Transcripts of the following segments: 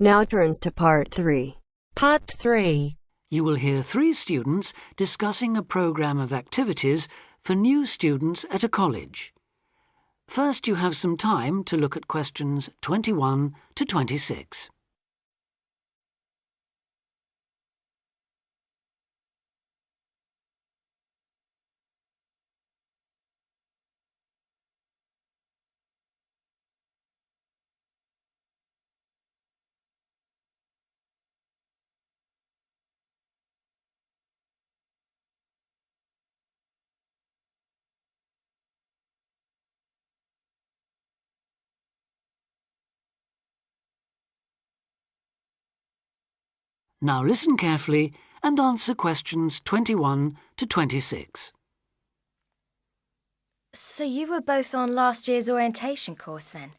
now turns to Part 3. Part 3. You will hear 3 students discussing a programme of activities for new students at a college. First, you have some time to look at questions 21 to 26. Now listen carefully and answer questions 21 to 26. So you were both on last year's orientation course then?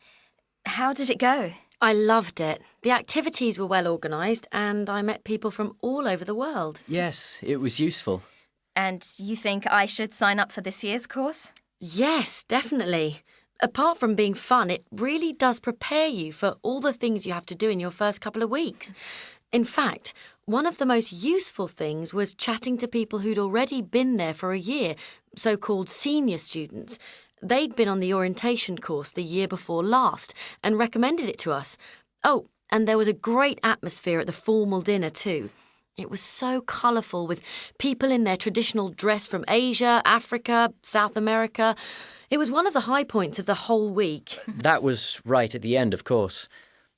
How did it go? I loved it. The activities were well organised and I met people from all over the world. Yes, it was useful. And you think I should sign up for this year's course? Yes, definitely. Apart from being fun, it really does prepare you for all the things you have to do in your first couple of weeks. In fact, one of the most useful things was chatting to people who'd already been there for a year, so-called senior students. They'd been on the orientation course the year before last and recommended it to us. Oh, and there was a great atmosphere at the formal dinner too. It was so colourful with people in their traditional dress from Asia, Africa, South America. It was one of the high points of the whole week. That was right at the end, of course.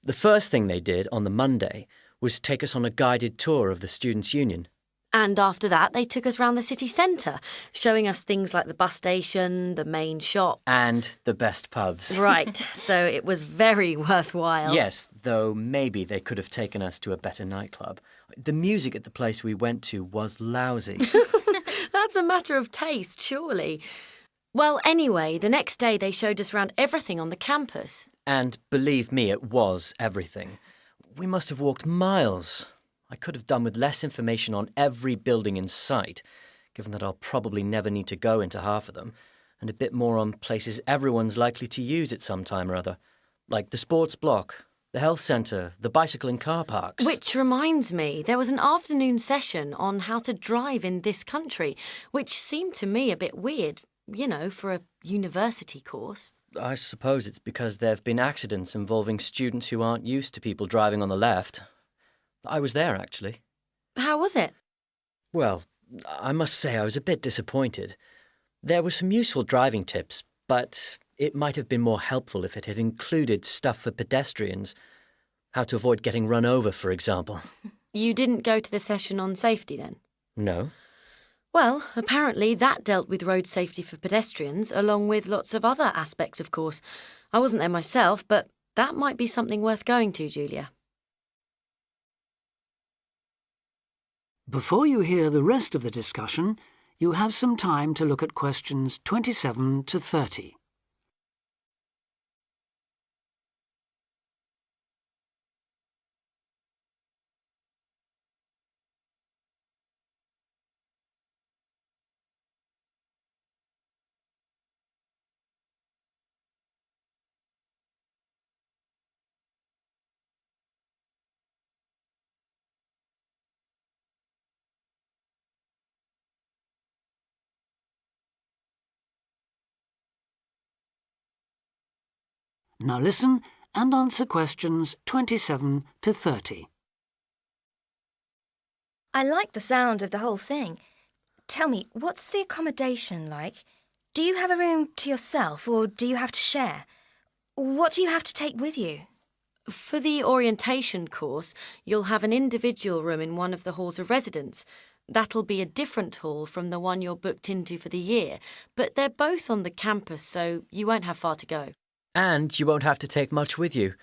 The first thing they did on the Monday was take us on a guided tour of the Students' Union. And after that, they took us round the city centre, showing us things like the bus station, the main shops. And the best pubs. Right, so it was very worthwhile. Yes, though maybe they could have taken us to a better nightclub. The music at the place we went to was lousy. That's a matter of taste, surely. Well, anyway, the next day they showed us around everything on the campus. And believe me, it was everything. We must have walked miles. I could have done with less information on every building in sight, given that I'll probably never need to go into half of them, and a bit more on places everyone's likely to use at some time or other, like the sports block, the health centre, the bicycle and car parks. Which reminds me, there was an afternoon session on how to drive in this country, which seemed to me a bit weird, you know, for a university course. I suppose it's because there have been accidents involving students who aren't used to people driving on the left. I was there, actually. How was it? Well, I must say I was a bit disappointed. There were some useful driving tips, but it might have been more helpful if it had included stuff for pedestrians. How to avoid getting run over, for example. You didn't go to the session on safety then? No. Well, apparently that dealt with road safety for pedestrians, along with lots of other aspects, of course. I wasn't there myself, but that might be something worth going to, Julia. Before you hear the rest of the discussion, you have some time to look at questions 27 to 30. Now listen and answer questions 27 to 30. I like the sound of the whole thing. Tell me, what's the accommodation like? Do you have a room to yourself or do you have to share? What do you have to take with you? For the orientation course, you'll have an individual room in one of the halls of residence. That'll be a different hall from the one you're booked into for the year, but they're both on the campus, so you won't have far to go. And you won't have to take much with you.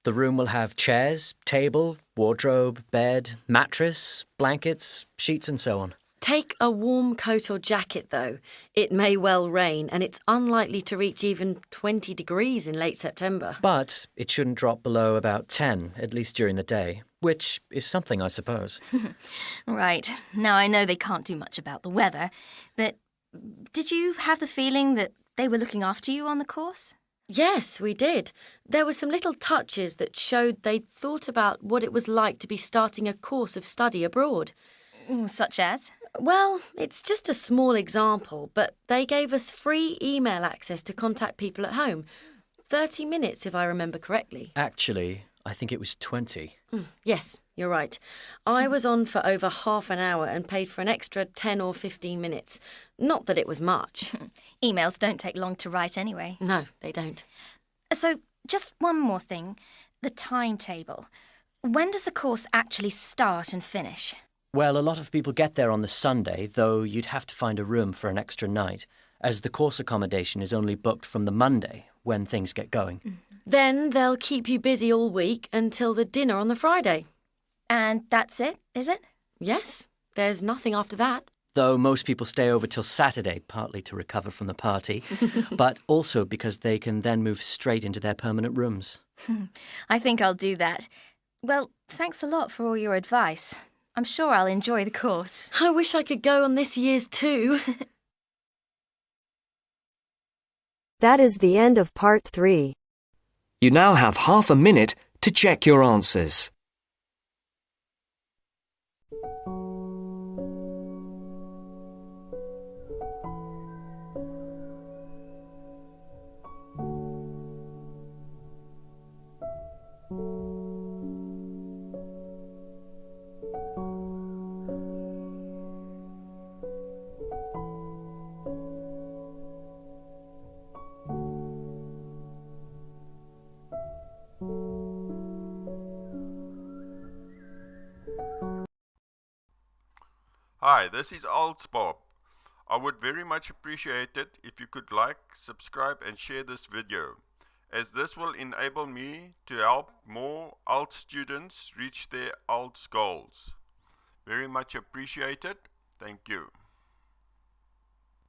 The room will have chairs, table, wardrobe, bed, mattress, blankets, sheets and so on. Take a warm coat or jacket, though. It may well rain, and it's unlikely to reach even 20 degrees in late September. But it shouldn't drop below about 10, at least during the day, which is something, I suppose. Right. Now I know they can't do much about the weather, but did you have the feeling that they were looking after you on the course? Yes, we did. There were some little touches that showed they'd thought about what it was like to be starting a course of study abroad. Such as? Well, it's just a small example, but they gave us free email access to contact people at home. 30 minutes, if I remember correctly. Actually, I think it was 20. Yes, you're right. I was on for over half an hour and paid for an extra 10 or 15 minutes. Not that it was much. Emails don't take long to write anyway. No, they don't. So, just one more thing. The timetable. When does the course actually start and finish? Well, a lot of people get there on the Sunday, though you'd have to find a room for an extra night, as the course accommodation is only booked from the Monday, when things get going. Then they'll keep you busy all week until the dinner on the Friday. And that's it, is it? Yes, there's nothing after that. Though most people stay over till Saturday, partly to recover from the party, but also because they can then move straight into their permanent rooms. I think I'll do that. Well, thanks a lot for all your advice. I'm sure I'll enjoy the course. I wish I could go on this year's too. That is the end of part 3. You now have half a minute to check your answers. Hi, this is IELTS Bob. I would very much appreciate it if you could like, subscribe and share this video, as this will enable me to help more IELTS students reach their IELTS goals. Very much appreciated. Thank you.